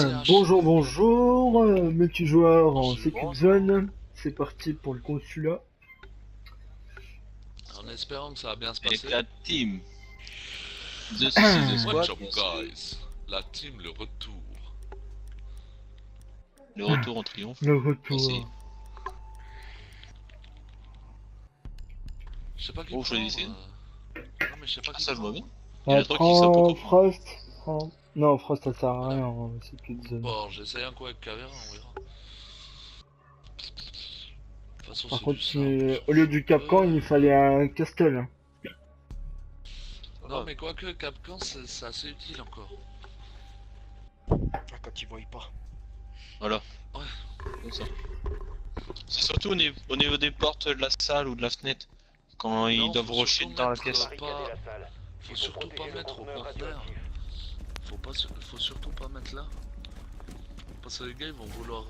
Bonjour, bonjour, multijoueur en Secret Zone, c'est parti pour le consulat. En espérant que ça va bien se Et passer. la team The Suicide Squad, Watch up bien sûr. guys, la team le retour. Le retour en triomphe. Le retour. Merci. Je sais pas qui Oh, prend. choisissez. Non mais je sais pas Ah, qui ça je prend. vois bien. Il y en a trois qui sont Prends pas Frost, prends... Non, Frost ça sert à rien en Secret Zone. Bon, j'essaye un coup avec Caveira, on verra. De toute façon, Par c'est contre, du simple. au lieu du Capcan, il fallait un Castle. Hein. Non mais quoique Capcan c'est assez utile encore. Ah, quand ils voient pas. Voilà. Ouais. Comme ça. C'est surtout au niveau des portes de la salle ou de la fenêtre. Quand ils Non, doivent faut rusher surtout dans la mettre, pièce. Faut surtout pas mettre au conteneur. Faut surtout pas mettre là. Parce que les gars ils vont vouloir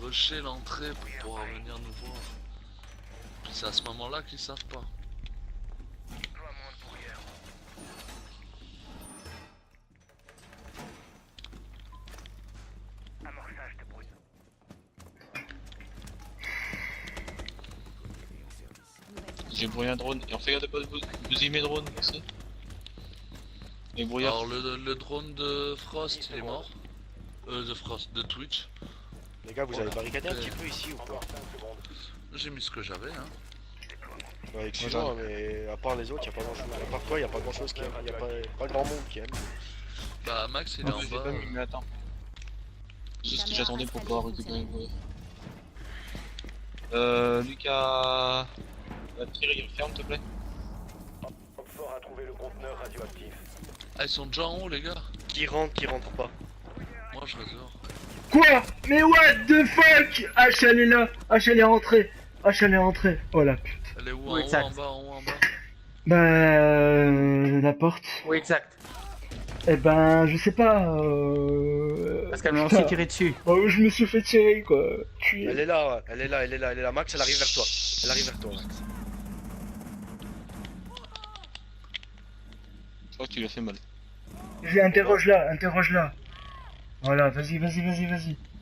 rusher l'entrée pour pouvoir venir nous voir. Puis c'est à ce moment là qu'ils savent pas. J'ai brouillé un drone. Et on fait garde pas de bousiller mes drones aussi. Les brouillards. Alors le drone de Frost il est mort. De Frost, de Twitch. Les gars, vous avez barricadé un petit peu ici ou pas? J'ai mis ce que j'avais hein. Ouais, excuse-moi, mais à part les autres, y'a pas grand chose. À part toi, y'a pas grand chose qui aime. Y'a pas grand monde qui aime. Bah Max il est en J'ai bas. pas mis, mais attends. C'est ce que j'attendais pour pouvoir récupérer le brouillard. Lucas... Va tirer, ferme s'il te plaît. Ah ils sont déjà en haut les gars. Qui rentre pas. Moi je résors. Quoi? Mais what the fuck? H elle est là, H elle est rentrée, H elle est rentrée. Oh la pute. Elle est où? Oui, En haut, exact. en bas, en haut, en bas. Bah... la porte. Oui, exact. Eh ben, je sais pas, Parce qu'elle m'a putain. aussi tiré dessus. Oh, je me suis fait tirer quoi. Tuer. Elle est là, elle est là, elle est là, elle est là. Max, elle arrive vers toi. Elle arrive vers toi, Max. Je crois que tu lui as fait mal. Vas-y, interroge là. Voilà, vas-y.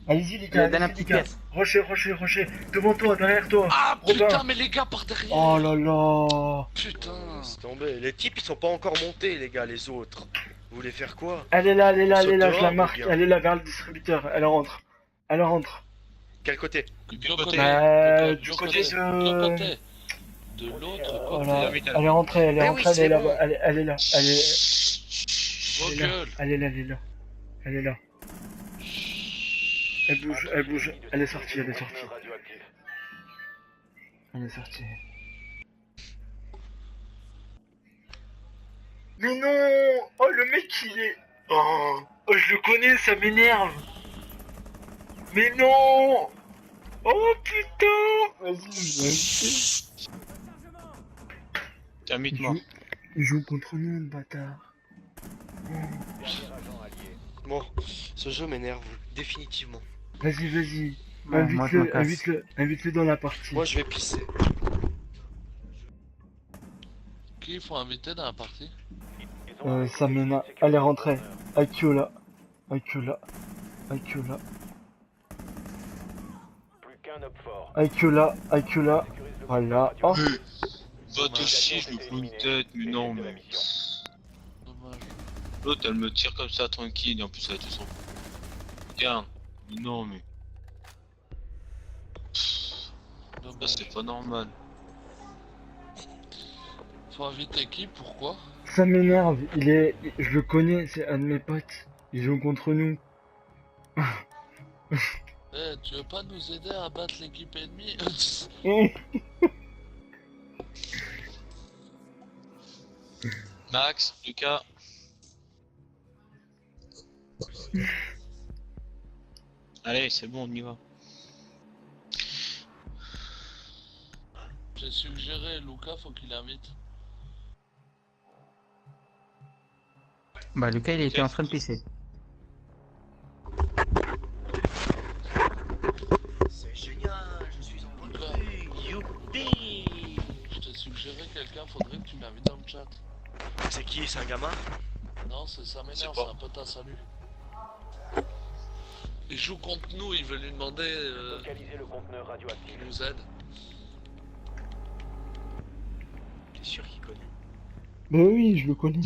Allez-y les Il gars, a donné allez-y, une les petite gars. pièce. Rocher. Devant toi, derrière toi. Ah Robin. putain mais les gars par derrière. Oh là là. Putain. Laisse tomber. Les types, ils sont pas encore montés, les gars, les autres. Vous voulez faire quoi? Elle est là, saute je dehors, la ou marque. bien? Elle est là vers le distributeur. Elle rentre. Quel côté? Du Du côté. côté. Du Du côté côté. de... De côté. De l'autre Voilà. côté. Elle est rentrée, Mais oui, elle est c'est là. bon. Elle est là. Vos gueules. Elle est là. Elle bouge. Elle est sortie. Mais non! Oh, le mec, il est... Oh, je le connais, ça m'énerve! Mais non! Oh, putain! Vas-y, T'as mis de mort. il joue contre nous, le bâtard. Bon, ce jeu m'énerve, définitivement. Vas-y. Ouais, moi, je me casse. Invite-le dans la partie. Moi, je vais pisser. Qui il faut inviter dans la partie? Ça mena... Elle est rentrée. IQ là. IQ là. Voilà. Oh. Va te chier, je lui fous une tête, mais non, mais... Dommage. L'autre, elle me tire comme ça, tranquille, et en plus, elle a tout son... Regarde. Mais non, mais... Ça, Dommage. c'est pas normal. Faut inviter qui? Pourquoi? Ça m'énerve. Je le connais, c'est un de mes potes. Il joue contre nous. Eh, tu veux pas nous aider à battre l'équipe ennemie? Max, Lucas... Allez, c'est bon, on y va. J'ai suggéré Lucas, faut qu'il invite. Bah, Lucas, il était en train de pisser. C'est génial, je suis en Lucas, Youpi! je t'ai suggéré quelqu'un, faudrait que tu l'invites dans le chat. C'est qui? C'est un gamin? Non, ça m'énerve, C'est c'est pas. un peu ta salut. Il joue contre nous, il veut lui demander Localisez le conteneur radioactif. qu'il nous aide. T'es sûr qu'il connaît? Bah oui, je le connais.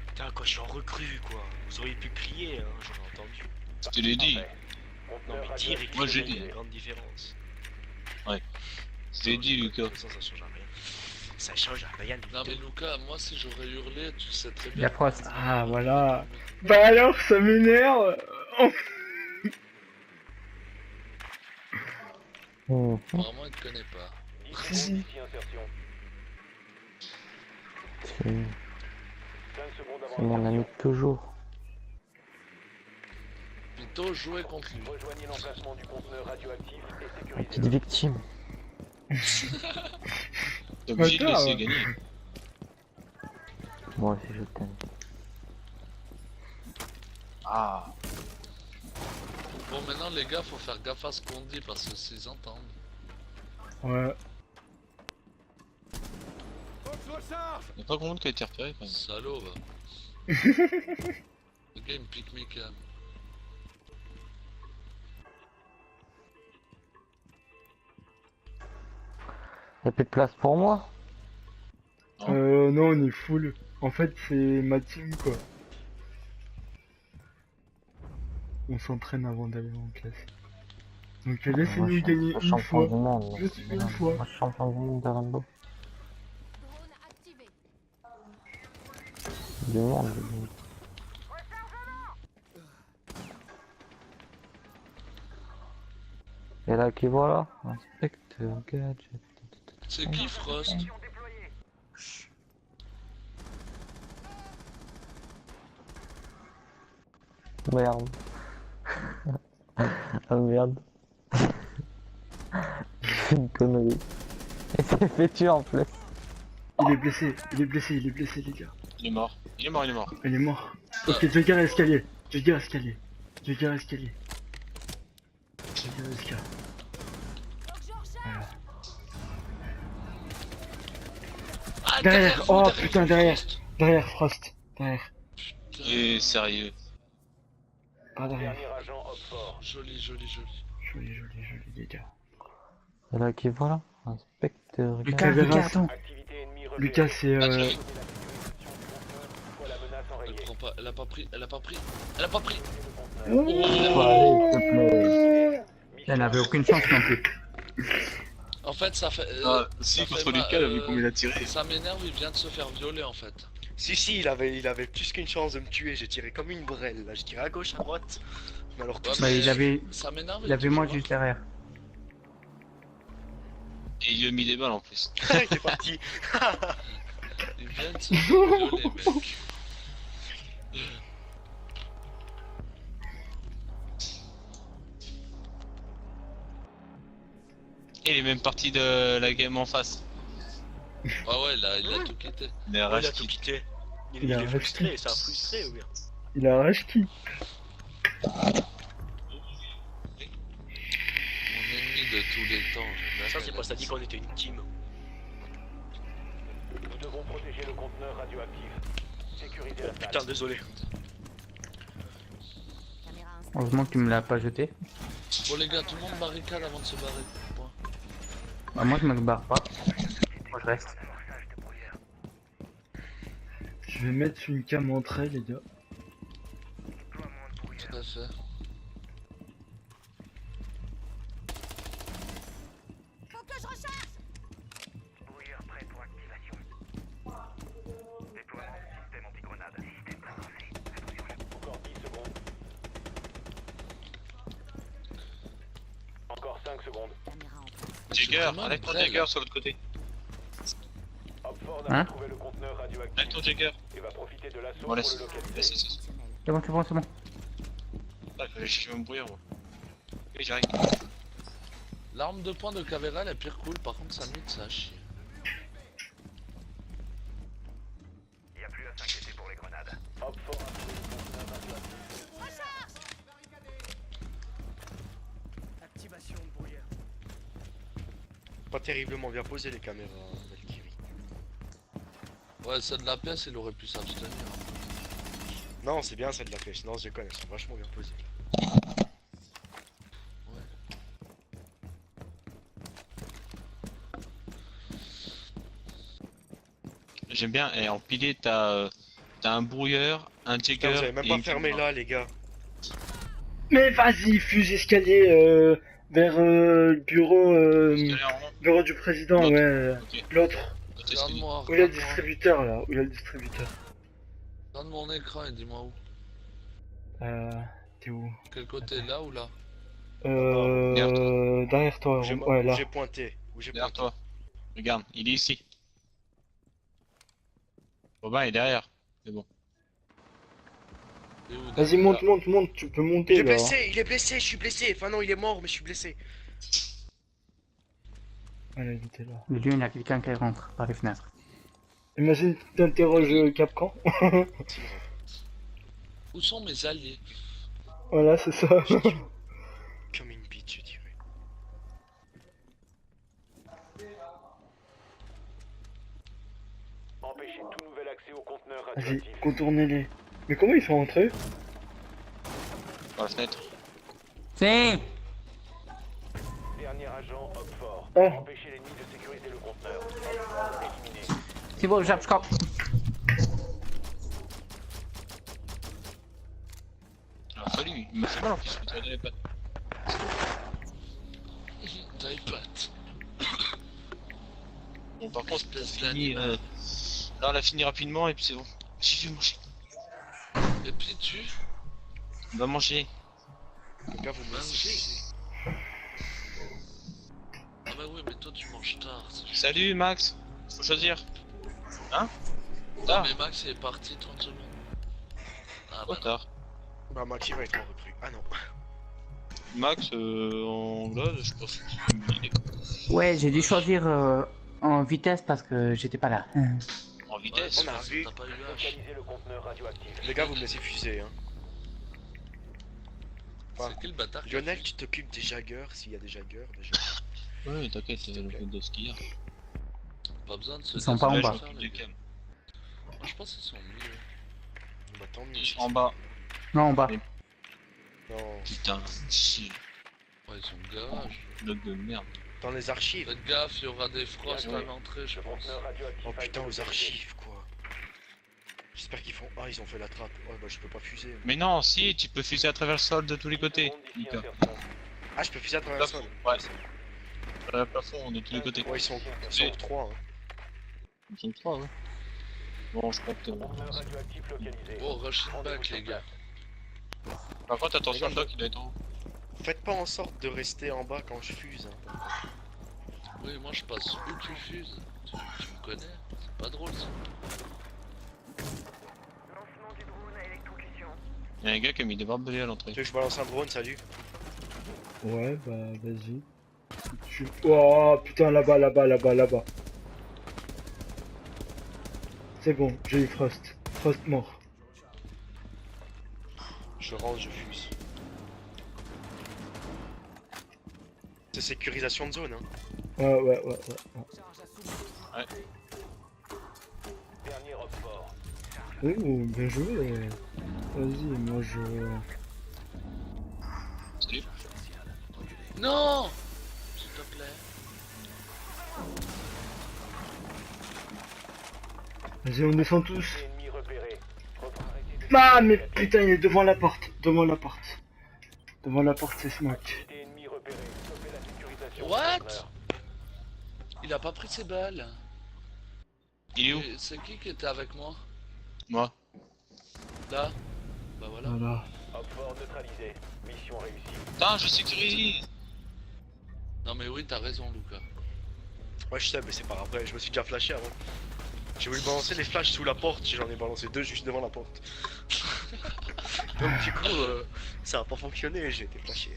Putain, quand je suis en recrue, quoi. Vous auriez pu crier, hein, j'aurais entendu. Je te l'ai dit. Non, Conteneur mais dire et radioactif. Moi, j'ai crier, il y a dit. une grande différence. Je t'ai dit, De Lucas. toute façon, ça change rien. Ça change rien du Non mais tout. Lucas, moi si j'aurais hurlé, tu sais très Il y a bien. Frost. Ah, voilà. Bah alors, ça m'énerve. Oh. Apparemment il te connaît pas. 10 secondes d'ici insertion. C'est 5 secondes avant c'est mon ami de toujours. Plutôt jouer contre lui. Rejoignez l'emplacement du conteneur radioactif et Une sécurisez. petite victime. T'es obligé de Attends, laisser ouais. gagner. Moi aussi je t'aime. Ah. Bon maintenant les gars, faut faire gaffe à ce qu'on dit parce que s'ils entendent. Ouais. Y'a pas grand monde qui a été repéré quand même. Salaud va. Le gars il me pique mes cams. Y'a plus de place pour moi? Non, on est full. En fait, c'est ma team, quoi. On s'entraîne avant d'aller en classe. Donc laissez-nous Moi, gagner je suis une champion fois. du monde. moi. Juste une fois. Moi je suis champion du monde de Rainbow. Du monde, je dis. Et là qui voilà, inspecteur gadget. C'est qui Frost? Merde. Ah merde. C'est une connerie. Et c'est fait tuer en plus. Il est blessé, il est blessé, il est blessé, les gars. Il est mort. Il est mort, il est mort. Il est mort. Ok, Jagger escalier. Jagger escalier. Jagger escalier. Jagger escalier. Voilà. Ah, Derrière, vous, oh, vous, putain, derrière. Frost. Derrière Frost. Derrière. Putain. Et sérieux. Pas derrière. Dernier agent Hopfort. Joli, joli, joli. Joli, joli, joli, les gars. Et là qui voilà, inspecteur Lucas, gadget. Lucas, attends. Activité ennemie Lucas, c'est Ah, euh... Thierry. Soit la menace Elle enrayée. prend pas, elle a pas pris, elle a pas pris, elle a pas pris. Allez, s'il te plaît. Elle n'avait aucune chance non plus. En fait, ça fait. Ah, si, ça contre fait Lucas, ma- vu combien il a tiré. Ça m'énerve, il vient de se faire violer en fait. Si, il avait plus qu'une chance de me tuer. J'ai tiré comme une brêle. Là, je tirais à gauche, à droite. Mais alors, tout Ouais, ça, Bah, mais il avait, Ça m'énerve. il avait moi toujours, juste derrière. Et il lui a mis des balles en plus. il est parti. Il vient de se faire violer, mec. Et il est même parti de la game en face. Ah ouais, il a tout quitté. Il a Oh, il a rage tout quit. quitté. Il Il a est resté. frustré, ça a frustré ou bien? Il a rage qui? Mon ennemi de tous les temps. je Ça, c'est l'appelle pas ça dit qu'on était une team. Nous devons protéger le conteneur radioactif. Sécuriser la salle. Putain, désolé. Heureusement que tu me l'as pas jeté. Bon les gars, tout le monde barricade avant de se barrer. Point. Bah, moi je me barre pas. Moi je reste. Je vais mettre une cam entrée, les gars. Tout à fait. Encore 10 secondes. Encore 5 secondes. Jagger, vraiment arrête ton prêt, là. Jagger sur l'autre côté. Hopford Hein a trouvé le conteneur radioactif Arrête ton Jagger. et va profiter de l'assaut Bon, pour laisse. le localiser. Laisse. C'est bon, c'est bon, c'est bon. Ah, je vais me brouiller moi. Oui, j'arrive. L'arme de poing de Cavera elle est pire cool, par contre ça mute ça a chier. Hopford a trouvé le conteneur radioactif. Pas terriblement bien posé les caméras, Valkyrie. Ouais, celle de la pièce il aurait pu s'abstenir. Non, c'est bien celle de la pêche. Non, je les connais, elles sont vachement bien posées. J'aime bien, et en pilier, t'as un brouilleur, un Putain, checker. vous avez même et pas une fermé caméra. là, les gars. Mais vas-y, fuse escalier vers le bureau, Escalier en rond. bureau du président, L'autre. ouais. Ok. L'autre. Côté escalier. Regarde-moi, Où il y a le regarde-moi. distributeur là, où il y a le distributeur. Regarde mon écran et dis-moi où. T'es où? Quel côté, là ou là? Derrière toi, Où j'ai ouais, où là. j'ai pointé. Où j'ai Derrière pointé. toi. Regarde, il est ici. Robin est derrière. C'est bon. Et où, Vas-y, derrière? monte, tu peux monter là. Il est blessé, je suis blessé. Enfin non, il est mort, mais je suis blessé. Allez, il était là. Le lieu, il y a quelqu'un qui rentre par les fenêtres. Imagine, t'interroges Capcan. Où sont mes alliés? Voilà, c'est ça. Comme une bitch, je dirais. Empêchez tout nouvel accès au conteneur Vas-y, radioactif. contournez-les. Mais comment ils sont rentrés? Par la fenêtre. C'est Dernier agent, Hopfort. Oh. Empêchez l'ennemi de sécuriser le conteneur. Éliminé. C'est bon, je crois. Alors salut, il m'a fait mal en plus, je me les pattes. T'as les pattes. Bon par contre, on Espèce finit, là on a fini rapidement et puis c'est bon. J'ai fait manger. Et puis tu... On va manger. Les gars, vous me laissez Manger. fuser. Ah bah oui, mais toi tu manges tard. c'est juste. Salut Max. Faut choisir. Hein? Ah, Tard. mais Max il est parti 30 secondes. Ah Trop bah non. tard. Bah, Maxi va être en recrue. Ah non. Max, en là, je pense qu'il est Ouais, j'ai dû choisir en vitesse parce que j'étais pas là. en Ouais, vitesse. c'est on a parce que vu. T'as pas eu H. Localisez le conteneur radioactif. Les gars, vous me laissez fuser, hein. C'est qui le bâtard qui a Lionel, fait tu t'occupes des jaggers, s'il y a des jaggers, déjà. Ouais, t'inquiète, S'il te le plaît. coup de skier. Pas besoin de se Ils sont pas en désolé, bas. faire, les gars. Moi je pense qu'ils sont mieux. Bah, tant mieux. Ils sont en bas. Non, en bas. Non. Putain, si, Ouais, ils sont au garage. bloc de merde. Dans les archives. Faites gaffe, il y aura des frostes Ouais. à l'entrée, je Le pense. conteneur radioactif. Oh a putain, été aux localisé. archives, quoi. J'espère qu'ils font. Ah, ils ont fait la trappe. Oh, bah, je peux pas fuser. Mais non, si, tu peux fuser à travers le sol de tous les 10 côtés. secondes d'ici Mika. insertion. Ah, je peux fuser à travers le sol. Ouais. À la plafond de tous les côtés. Ouais, ils sont C'est- 3. Hein. Ils sont 3, ouais. Bon, je crois que. Conteneur radioactif localisé. Oh, rush it Rendez-vous back sur les gars. place. Par contre, attention, le doc il doit être en haut. Faites pas en sorte de rester en bas quand je fuse. Hein. Oui, moi je passe où tu fuses. Tu me connais, c'est pas drôle ça. Lancement du drone à électrocution. Il y a un gars qui a mis des barbelés à l'entrée. Tu veux que je balance un drone, salut? Ouais, bah vas-y. Oh putain, là-bas. C'est bon, j'ai eu Frost. Frost mort. Je rentre, je fuse. C'est sécurisation de zone, hein. Ouais. Dernier Hopfort. Oh, bien joué. Vas-y, moi je... Salut. Non, s'il te plaît. Vas-y, on descend tous. Ennemi repéré. Arrêtez Ah, mais putain, il est devant la porte. Devant la porte, c'est Smoke. Activité ennemie repérée. Stoppez la sécurisation. What? du conteneur. Il a pas pris ses balles. Il est où? Et c'est qui était avec moi? Moi. Là? Bah voilà. Voilà. Hopfort neutralisé. Mission réussie. Putain, je sécurise. Non mais oui, t'as raison Lucas. Ouais, je sais, mais c'est pas grave. Après, je me suis déjà flashé avant. J'ai voulu balancer les flashs sous la porte, j'en ai balancé 2 juste devant la porte. Donc du coup, ça a pas fonctionné, j'ai été flashé.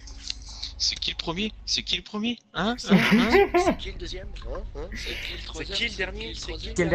C'est qui le premier? C'est qui le premier? Hein? C'est qui le deuxième? Hein? C'est qui le troisième? qui le dernier? qui le C'est qui troisième Quel